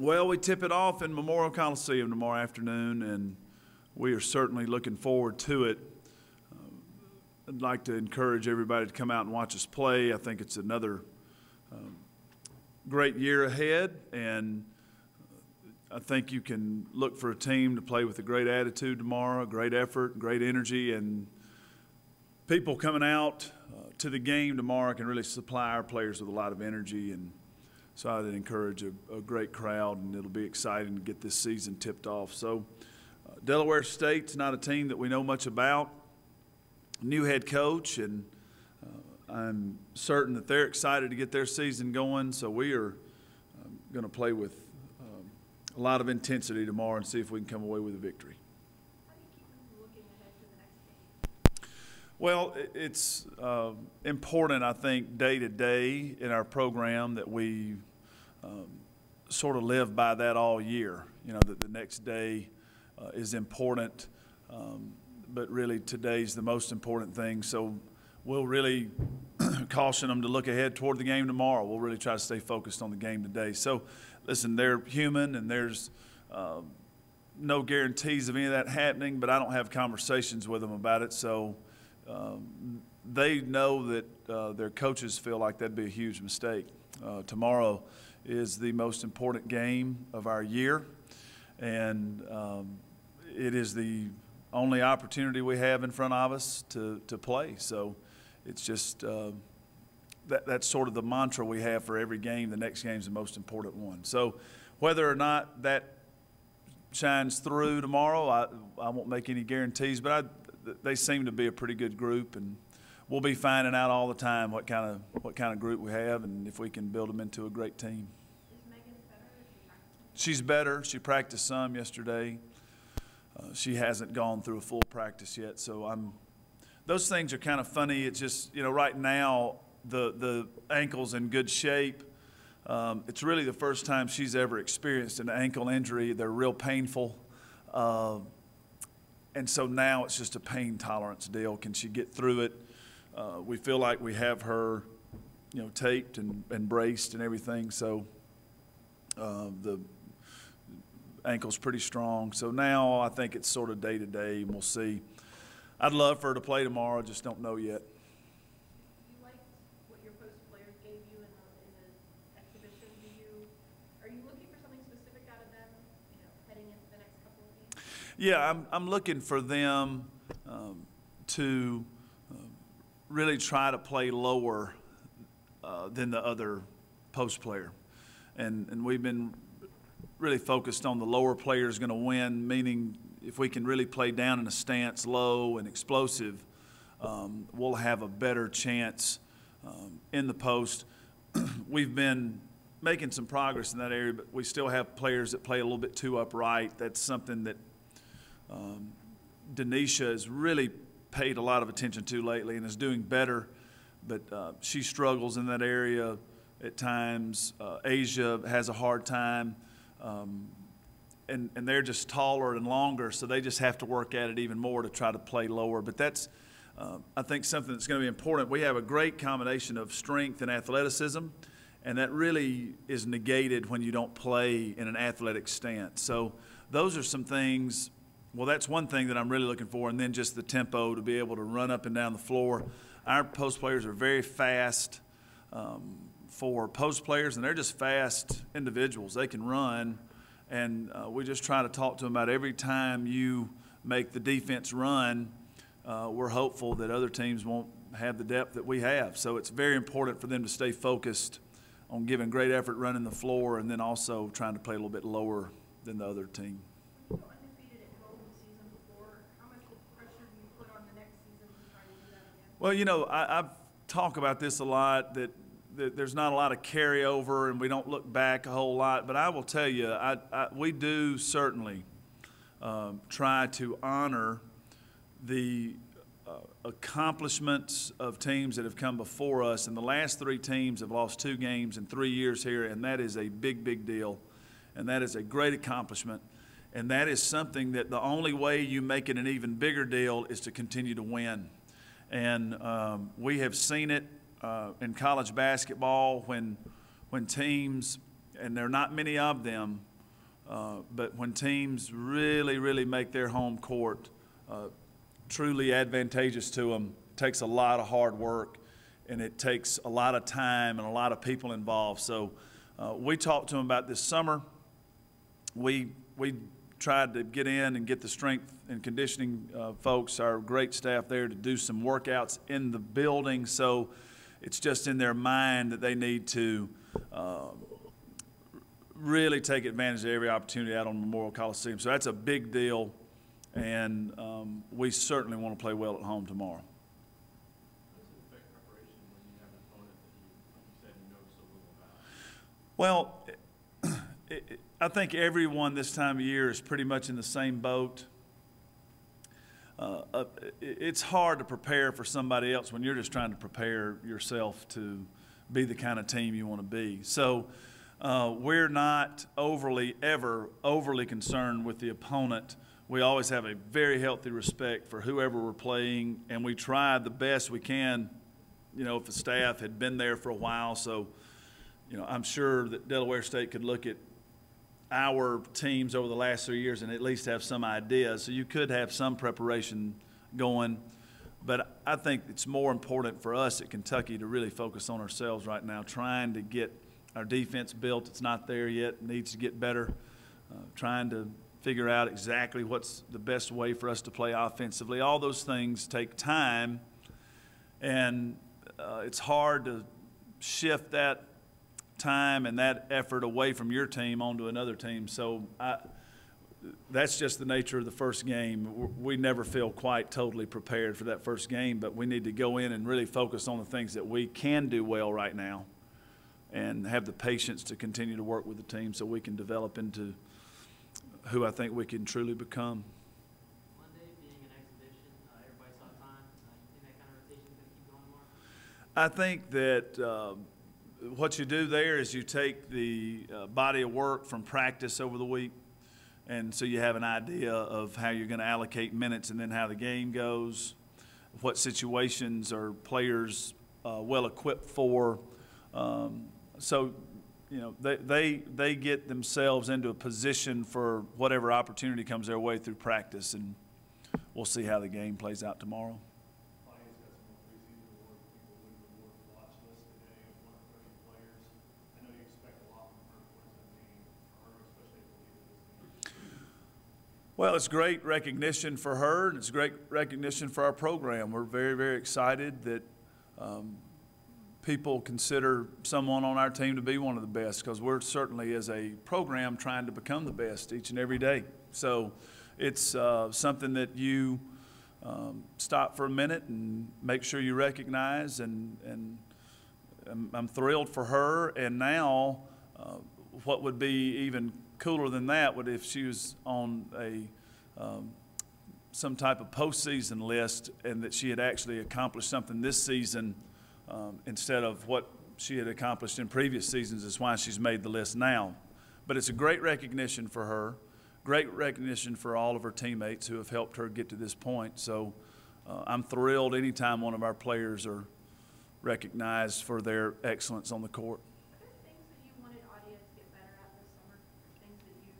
Well, we tip it off in Memorial Coliseum tomorrow afternoon, and we are certainly looking forward to it. I'd like to encourage everybody to come out and watch us play. I think it's another great year ahead, and I think you can look for a team to play with a great attitude tomorrow, great effort, great energy, and people coming out to the game tomorrow can really supply our players with a lot of energy. And so I'd encourage a great crowd, and it'll be exciting to get this season tipped off. So Delaware State's not a team that we know much about. New head coach, and I'm certain that they're excited to get their season going. So we are going to play with a lot of intensity tomorrow and see if we can come away with a victory. How do you keep them looking ahead to the next game? Well, it's important, I think, day to day in our program that we sort of live by that all year. You know, that the next day is important, but really today's the most important thing. So we'll really caution them to look ahead toward the game tomorrow. We'll really try to stay focused on the game today. So, listen, they're human, and there's no guarantees of any of that happening, but I don't have conversations with them about it. So they know that their coaches feel like that'd be a huge mistake. Tomorrow is the most important game of our year, and it is the only opportunity we have in front of us to play. So it's just that's sort of the mantra we have for every game. The next game is the most important one. So whether or not that shines through tomorrow, I won't make any guarantees, but they seem to be a pretty good group, and we'll be finding out all the time what kind of group we have and if we can build them into a great team. Is Megan better? She's better. She practiced some yesterday. She hasn't gone through a full practice yet, so those things are kind of funny. It's just, you know, right now the ankle's in good shape. It's really the first time she's ever experienced an ankle injury. They're real painful. And so now it's just a pain tolerance deal. Can she get through it? We feel like we have her, you know, taped and braced and everything. So the ankle's pretty strong. So now I think it's sort of day to day, and we'll see. I'd love for her to play tomorrow. Just don't know yet. You liked what your post players gave you in the exhibition. Are you looking for something specific out of them, you know, heading into the next couple of games? Yeah, I'm looking for them to really try to play lower than the other post player, and we've been really focused on the lower player is going to win, meaning if we can really play down in a stance, low and explosive, we'll have a better chance in the post. We've been making some progress in that area, but we still have players that play a little bit too upright. That's something that Denisha has really paid a lot of attention to lately and is doing better, but she struggles in that area at times. Asia has a hard time. And they're just taller and longer, so they just have to work at it even more to try to play lower. But that's, I think, something that's going to be important. We have a great combination of strength and athleticism, and that really is negated when you don't play in an athletic stance. So those are some things. Well, that's one thing that I'm really looking for, and then just the tempo to be able to run up and down the floor. Our post players are very fast for post players, and they're just fast individuals. They can run, and we just try to talk to them about every time you make the defense run, we're hopeful that other teams won't have the depth that we have. So it's very important for them to stay focused on giving great effort running the floor, and then also trying to play a little bit lower than the other team. When you go undefeated at home the season before, how much pressure do you put on the next season to try to do that again? Well, you know, I've talked about this a lot, that there's not a lot of carryover and we don't look back a whole lot. But I will tell you, we do certainly try to honor the accomplishments of teams that have come before us. And the last three teams have lost 2 games in 3 years here, and that is a big, big deal. And that is a great accomplishment. And that is something that the only way you make it an even bigger deal is to continue to win. And we have seen it in college basketball when teams, and there are not many of them, But when teams really, really make their home court truly advantageous to them, it takes a lot of hard work, and it takes a lot of time and a lot of people involved. So we talked to them about this summer. We tried to get in and get the strength and conditioning folks, our great staff there, to do some workouts in the building. So it's just in their mind that they need to really take advantage of every opportunity out on Memorial Coliseum. So that's a big deal, and we certainly want to play well at home tomorrow. How does it affect preparation when you have an opponent that like you said, you know so little about? Well, I think everyone this time of year is pretty much in the same boat. It's hard to prepare for somebody else when you're just trying to prepare yourself to be the kind of team you want to be. So we're not overly concerned with the opponent. We always have a very healthy respect for whoever we're playing, and we try the best we can, you know, if the staff had been there for a while. So, you know, I'm sure that Delaware State could look at our teams over the last 3 years and at least have some idea. So you could have some preparation going. But I think it's more important for us at Kentucky to really focus on ourselves right now, trying to get our defense built. It's not there yet, needs to get better, trying to figure out exactly what's the best way for us to play offensively. All those things take time, and it's hard to shift that time and that effort away from your team onto another team. So that's just the nature of the first game. We never feel quite totally prepared for that first game, but we need to go in and really focus on the things that we can do well right now and have the patience to continue to work with the team so we can develop into who I think we can truly become. Monday being an exhibition, everybody saw time. You think that kind of rotation is going to keep going more? I think that what you do there is you take the body of work from practice over the week, and so you have an idea of how you're going to allocate minutes and then how the game goes, what situations are players well equipped for. So, you know, they get themselves into a position for whatever opportunity comes their way through practice, and we'll see how the game plays out tomorrow. Well, it's great recognition for her, and it's great recognition for our program. We're very, very excited that people consider someone on our team to be one of the best, because we're certainly, as a program, trying to become the best each and every day. So it's something that you stop for a minute and make sure you recognize, and I'm thrilled for her. And now what would be even cooler than that would if she was on a some type of postseason list, and that she had actually accomplished something this season instead of what she had accomplished in previous seasons. Is why she's made the list now. But it's a great recognition for her, great recognition for all of her teammates who have helped her get to this point. So I'm thrilled anytime one of our players are recognized for their excellence on the court. Are there things that you wanted Audia to get better at this summer? Things that you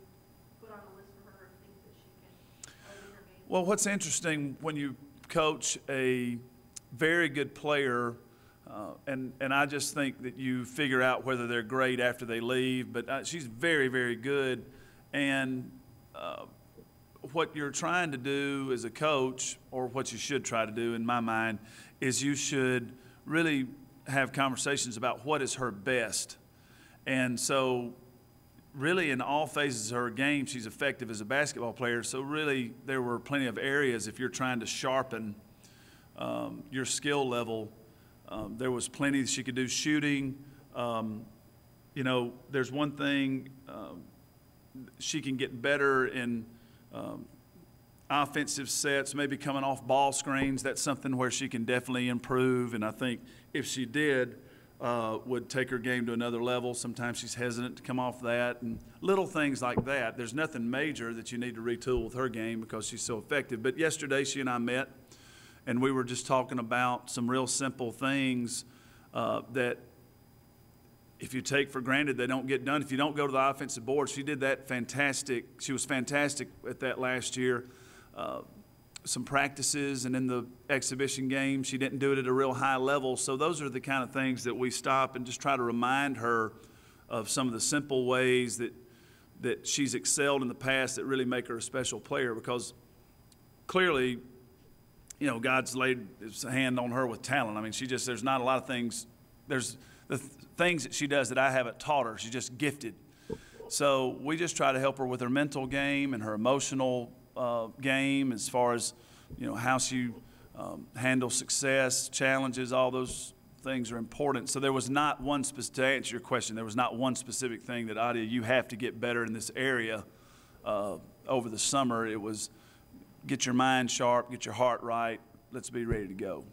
put on the list for her, things that she can elevate her game? Well, what's interesting when you coach a very good player, and I just think that you figure out whether they're great after they leave, but she's very, very good. And what you're trying to do as a coach, or what you should try to do in my mind, is you should really have conversations about what is her best. And so really in all phases of her game, she's effective as a basketball player. So really there were plenty of areas, if you're trying to sharpen your skill level, there was plenty that she could do. Shooting, you know, there's one thing, she can get better in offensive sets, maybe coming off ball screens. That's something where she can definitely improve, and I think if she did, would take her game to another level. Sometimes she's hesitant to come off that, and little things like that. There's nothing major that you need to retool with her game because she's so effective. But yesterday she and I met, and we were just talking about some real simple things that if you take for granted they don't get done, if you don't go to the offensive board, she did that fantastic. She was fantastic at that last year. Some practices and in the exhibition game, she didn't do it at a real high level. So those are the kind of things that we stop and just try to remind her of some of the simple ways that she's excelled in the past that really make her a special player, because clearly, you know, God's laid his hand on her with talent. I mean, there's not a lot of things, there's the things that she does that I haven't taught her. She's just gifted. So we just try to help her with her mental game and her emotional game, as far as, you know, how she handles success, challenges, all those things are important. So there was not one specific, to answer your question, there was not one specific thing that, Adia, you have to get better in this area over the summer. It was get your mind sharp, get your heart right, let's be ready to go.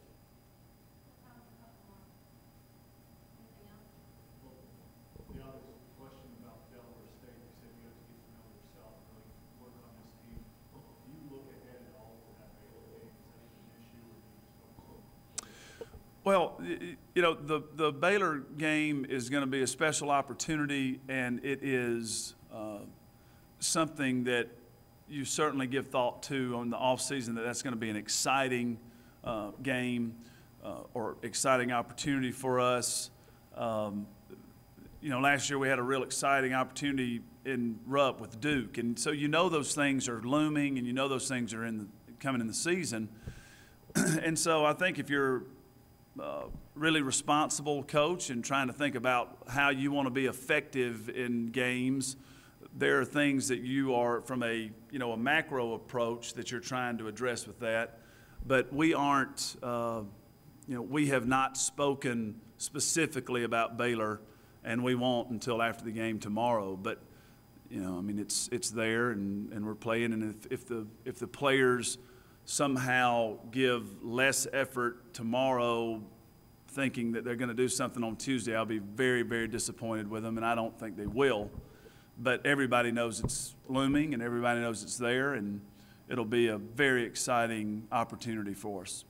The other question about Delaware State, you said you have to get to know yourself and really work on this team. Do you look ahead at all to that Baylor game? Is that an issue, or do you just want to? Well, you know, the Baylor game is going to be a special opportunity, and it is something that you certainly give thought to on the offseason, that's going to be an exciting game or exciting opportunity for us. You know, last year we had a real exciting opportunity in Rupp with Duke, and so you know those things are looming, and you know those things are coming in the season. And so I think if you're really responsible coach and trying to think about how you want to be effective in games, there are things that you are, from a macro approach, that you're trying to address with that. But we aren't, we have not spoken specifically about Baylor, and we won't until after the game tomorrow. But, you know, I mean, it's there, and we're playing. And if the players somehow give less effort tomorrow, thinking that they're going to do something on Tuesday, I'll be very, very disappointed with them, and I don't think they will. But everybody knows it's looming, and everybody knows it's there, and it'll be a very exciting opportunity for us.